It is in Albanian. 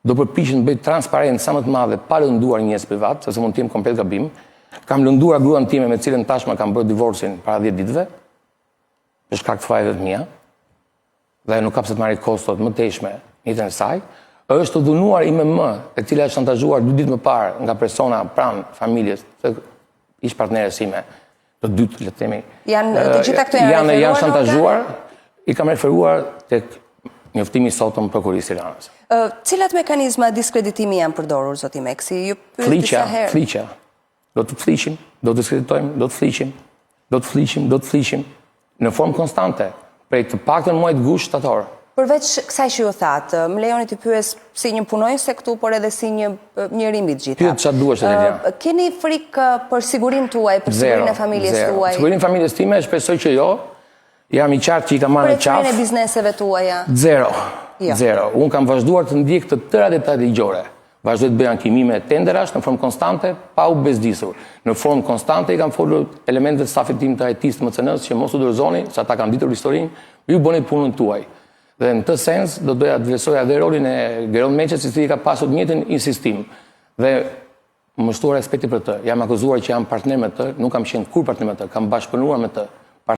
do përpiqem të bëj transparent sa më të madhe pa lënduar njerëz privat, sepse mund të jem komplet gabim. Kam lënduar gruan time me cilën tashmë kam bërë divorcin para 10 ditëve, për shkak të fajeve të mia, dhe nuk ka pse të marrë kostot më teshme në jetën e saj. Është dhunuar IMM, e cila është shantazhuar 2 ditë më parë nga persona pranë familjes, ish partneres sime, të dytë, le të themi. Të gjitha këto janë shantazhuar, i kam referuar tek njoftimi sotëm prokurisë Tiranës. Cilat mekanizma diskreditimi janë përdorur, zoti Meksi? Fliqja. Do të fliqim, do të diskreditojmë, do të fliqim, në formë konstante, prej të paktën muajit gusht shtator. Përveç kësaj që ju thatë, më lejoni të pyes si një punonjëse këtu, por edhe si një njeri mbi të gjitha. Pyet çfarë duash të Liliana. Keni frikë për sigurinë tuaj, për sigurinë e familjes tuaj? Sigurinë e familjes time, shpresoj që jo. Jam i qartë që i kam marrë në qafë. Për e bizneseve tuaja? Zero. Unë kam vazhduar të ndjek të tëra detajt ligjore. Vazhdoj të bëj ankimime tenderash në formë konstante, pa u bezdisur. Në formë konstante i kam folur elementët stafit tim të IT-s të MCN-s që mos u dorëzoni, sa ta kanë ditur historinë, ju bëni punën tuaj. Dhe në të sens, do doja të vlerësoja dhe rolin e Geron Meqes, i cili ka pasur të njëjtin insistim. Dhe më shtuar respekti për të. Jam akuzuar që jam partner me të, nuk kam qenë kur partner me të, kam bashkëpunuar me të.